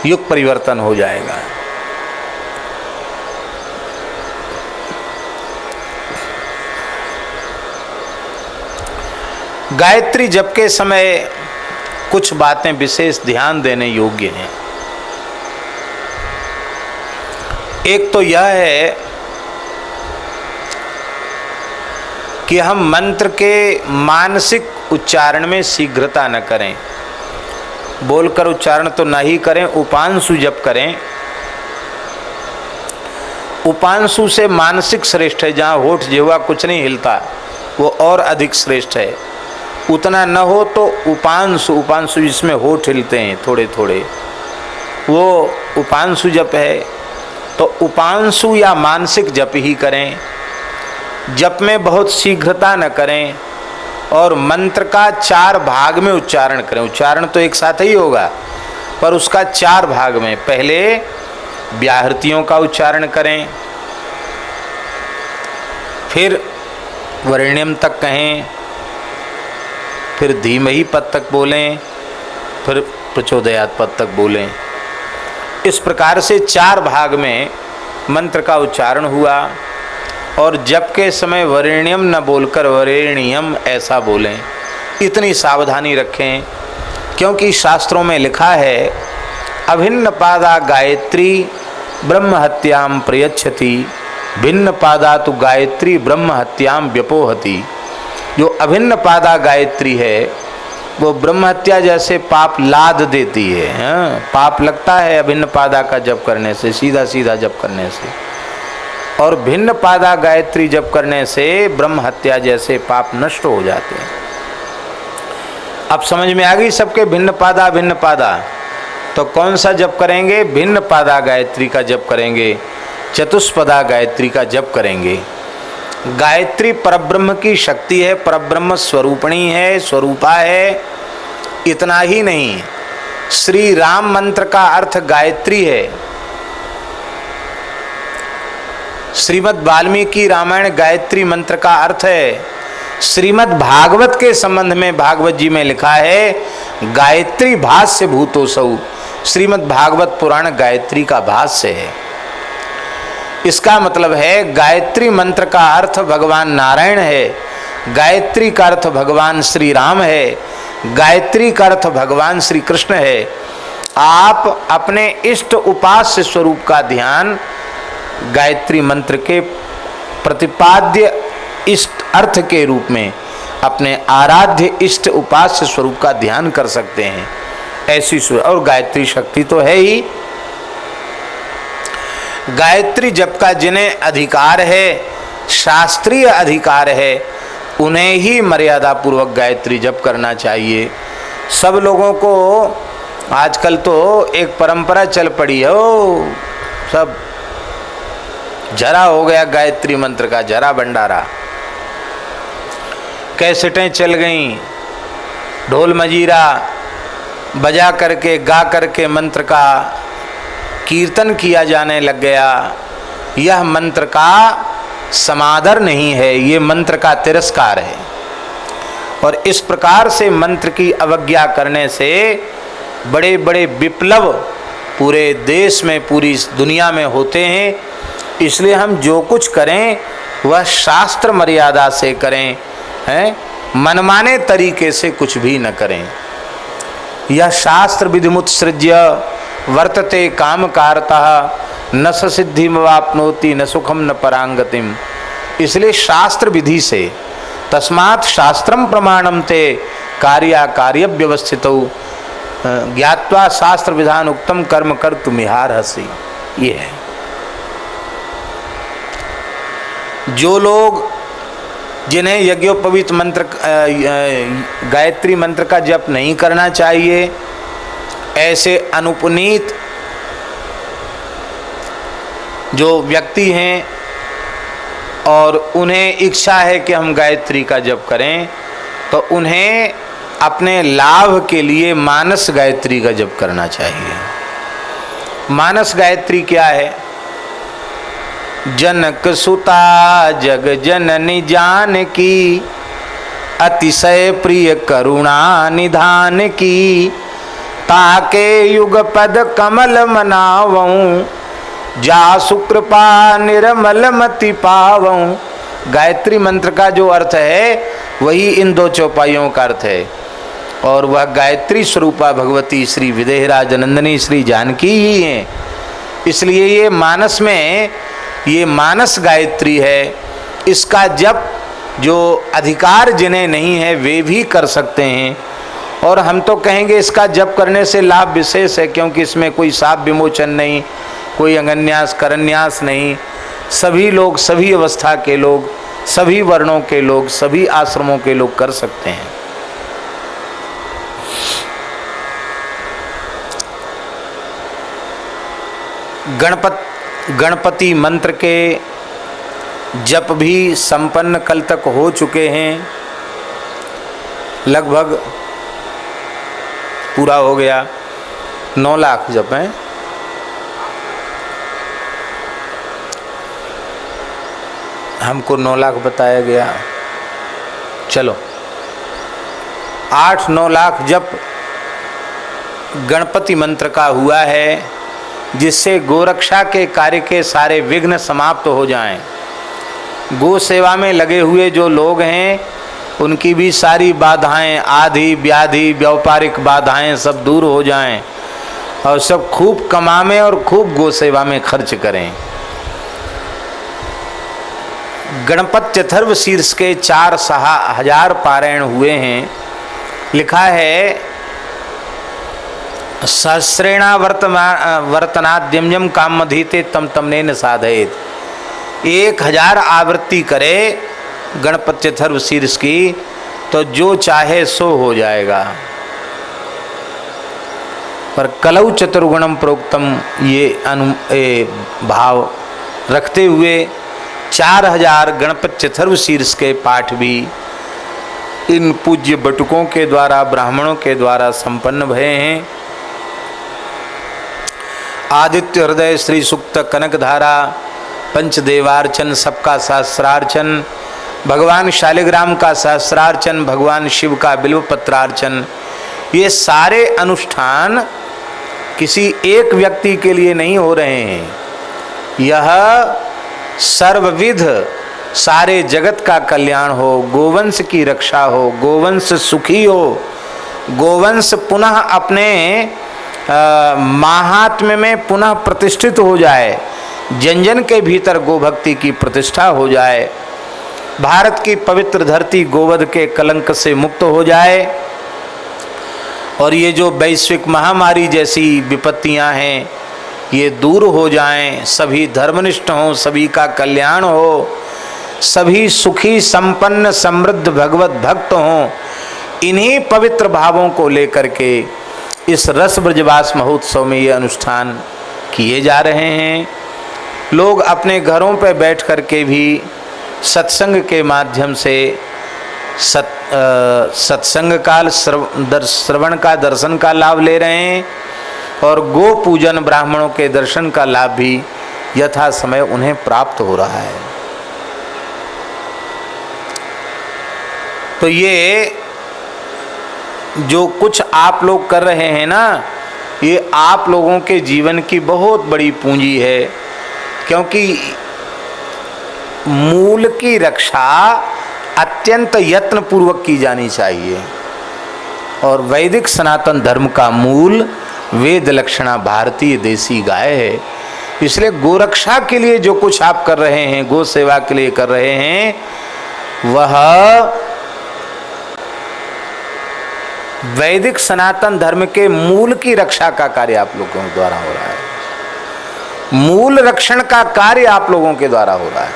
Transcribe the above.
युग परिवर्तन हो जाएगा। गायत्री जप के समय कुछ बातें विशेष ध्यान देने योग्य हैं। एक तो यह है कि हम मंत्र के मानसिक उच्चारण में शीघ्रता न करें। बोलकर उच्चारण तो न ही करें, उपांशु जप करें। उपांशु से मानसिक श्रेष्ठ है। जहाँ होठ जिह्वा कुछ नहीं हिलता वो और अधिक श्रेष्ठ है। उतना न हो तो उपांशु, उपांशु जिसमें होठ हिलते हैं थोड़े थोड़े, वो उपांशु जप है। तो उपांशु या मानसिक जप ही करें। जप में बहुत शीघ्रता न करें और मंत्र का 4 भाग में उच्चारण करें। उच्चारण तो एक साथ ही होगा पर उसका 4 भाग में। पहले व्याहृतियों का उच्चारण करें, फिर वरेण्यम तक कहें, फिर धीमहि पद तक बोलें, फिर प्रचोदयात् पद तक बोलें। इस प्रकार से 4 भाग में मंत्र का उच्चारण हुआ। और जप के समय वरेण्यम न बोलकर वरेण्यम ऐसा बोलें। इतनी सावधानी रखें क्योंकि शास्त्रों में लिखा है अभिन्न पादा गायत्री ब्रह्म हत्याम प्रयच्छति, भिन्न पादा तो गायत्री ब्रह्म हत्याम व्यपोहति। जो अभिन्न पादा गायत्री है वो ब्रह्म हत्या जैसे पाप लाद देती है। पाप लगता है अभिन्न पादा का जप करने से, सीधा सीधा जप करने से। और भिन्न पादा गायत्री जप करने से ब्रह्म हत्या जैसे पाप नष्ट हो जाते हैं। अब समझ में आ गई सबके भिन्न पादा। तो कौन सा जप करेंगे? भिन्न पादा गायत्री का जप करेंगे, चतुष्पदा गायत्री का जप करेंगे। गायत्री परब्रह्म की शक्ति है, परब्रह्म स्वरूपणी है, स्वरूपा है। इतना ही नहीं, श्री राम मंत्र का अर्थ गायत्री है। श्रीमद् वाल्मीकि रामायण गायत्री मंत्र का अर्थ है। श्रीमद् भागवत के संबंध में भागवत जी में लिखा है गायत्री भाष्य भूतोसौ। श्रीमद् भागवत पुराण गायत्री का भाष्य है। इसका मतलब है गायत्री मंत्र का अर्थ भगवान नारायण है, गायत्री का अर्थ भगवान श्री राम है, गायत्री का अर्थ भगवान श्री कृष्ण है। आप अपने इष्ट उपास्य स्वरूप का ध्यान गायत्री मंत्र के प्रतिपाद्य इष्ट अर्थ के रूप में अपने आराध्य इष्ट उपास्य स्वरूप का ध्यान कर सकते हैं। ऐसी और गायत्री शक्ति तो है ही। गायत्री जप का जिन्हें अधिकार है, शास्त्रीय अधिकार है, उन्हें ही मर्यादा पूर्वक गायत्री जप करना चाहिए। सब लोगों को आजकल तो एक परंपरा चल पड़ी है, सब जरा हो गया गायत्री मंत्र का, जरा भंडारा। कैसेटें चल गईं, ढोल मजीरा बजा करके गा करके मंत्र का कीर्तन किया जाने लग गया। यह मंत्र का समादर नहीं है, ये मंत्र का तिरस्कार है। और इस प्रकार से मंत्र की अवज्ञा करने से बड़े बड़े विप्लव पूरे देश में, पूरी दुनिया में होते हैं। इसलिए हम जो कुछ करें वह शास्त्र मर्यादा से करें, हैं, मनमाने तरीके से कुछ भी न करें। यह शास्त्र विधिमुत्सृज्य वर्तते काम कारतः न स सिद्धिमवाप्नोति न सुखम न परांगतिम। इसलिए शास्त्र विधि से, तस्मात् शास्त्रम प्रमाणम ते कार्या कार्य व्यवस्थितौ ज्ञात्वा शास्त्र विधान उक्तम कर्म कर तुमिहारहसि। ये है। जो लोग जिन्हें यज्ञोपवीत मंत्र गायत्री मंत्र का जप नहीं करना चाहिए, ऐसे अनुपनीत जो व्यक्ति हैं और उन्हें इच्छा है कि हम गायत्री का जप करें, तो उन्हें अपने लाभ के लिए मानस गायत्री का जप करना चाहिए। मानस गायत्री क्या है? जनक सुता जग जननी जानकी, अतिशय प्रिय करुणा निधान की, ताके युग पद कमल मनावऊं, जा सुकृपा निर्मल मति पावऊं। गायत्री मंत्र का जो अर्थ है वही इन दो चौपाइयों का अर्थ है, और वह गायत्री स्वरूपा भगवती श्री विदेहराज नंदिनी श्री जानकी ही हैं। इसलिए ये मानस में, ये मानस गायत्री है। इसका जप जो अधिकार जिन्हें नहीं है वे भी कर सकते हैं, और हम तो कहेंगे इसका जप करने से लाभ विशेष है, क्योंकि इसमें कोई शाप विमोचन नहीं, कोई अंगन्यास करन्यास नहीं। सभी लोग, सभी अवस्था के लोग, सभी वर्णों के लोग, सभी आश्रमों के लोग कर सकते हैं। गणपति मंत्र के जप भी संपन्न कल तक हो चुके हैं, लगभग पूरा हो गया। 9 लाख जप हैं। हमको 9 लाख बताया गया, चलो 8-9 लाख जप गणपति मंत्र का हुआ है, जिससे गोरक्षा के कार्य के सारे विघ्न समाप्त हो जाएं। गो सेवा में लगे हुए जो लोग हैं उनकी भी सारी बाधाएं, आदि व्याधि व्यापारिक बाधाएं सब दूर हो जाएं, और सब खूब कमाएं और खूब गो सेवा में खर्च करें। गणपत चतुर्थ शीर्ष के 4,000 पारायण हुए हैं। लिखा है सहस्रेणा वर्तनाद्यम्यम काम मधीते तम तमनेन साधयेत। 1000 आवृत्ति करे गणपत चतुर्थ शीर्ष की तो जो चाहे सो हो जाएगा। पर कलौ चतुर्गुणम प्रोक्तम ये भाव रखते हुए 4000 गणपत चतुर्थ शीर्ष के पाठ भी इन पूज्य बटुकों के द्वारा, ब्राह्मणों के द्वारा संपन्न भये हैं। आदित्य हृदय श्री सुक्त कनकधारा, पंचदेवार्चन, सबका सहस्रार्चन, भगवान शालिग्राम का सहस्रार्चन, भगवान शिव का बिल्वपत्रार्चन, ये सारे अनुष्ठान किसी एक व्यक्ति के लिए नहीं हो रहे हैं। यह सर्वविध सारे जगत का कल्याण हो, गोवंश की रक्षा हो, गोवंश सुखी हो, गोवंश पुनः अपने माहात्म्य में पुनः प्रतिष्ठित हो जाए, जन जन के भीतर गोभक्ति की प्रतिष्ठा हो जाए, भारत की पवित्र धरती गोवध के कलंक से मुक्त हो जाए, और ये जो वैश्विक महामारी जैसी विपत्तियां हैं ये दूर हो जाएं, सभी धर्मनिष्ठ हों, सभी का कल्याण हो, सभी सुखी संपन्न समृद्ध भगवत भक्त हों। इन्हीं पवित्र भावों को लेकर के इस रस ब्रजवास महोत्सव में ये अनुष्ठान किए जा रहे हैं। लोग अपने घरों पर बैठ कर के भी सत्संग के माध्यम से सत्संग काल श्रवण का, दर्शन का लाभ ले रहे हैं, और गो पूजन ब्राह्मणों के दर्शन का लाभ भी यथा समय उन्हें प्राप्त हो रहा है। तो ये जो कुछ आप लोग कर रहे हैं ना, ये आप लोगों के जीवन की बहुत बड़ी पूंजी है, क्योंकि मूल की रक्षा अत्यंत यत्न पूर्वक की जानी चाहिए, और वैदिक सनातन धर्म का मूल वेद लक्षणा भारतीय देसी गाय है। इसलिए गोरक्षा के लिए जो कुछ आप कर रहे हैं, गो सेवा के लिए कर रहे हैं, वह वैदिक सनातन धर्म के मूल की रक्षा का कार्य आप लोगों के द्वारा हो रहा है। मूल रक्षण का कार्य आप लोगों के द्वारा हो रहा है।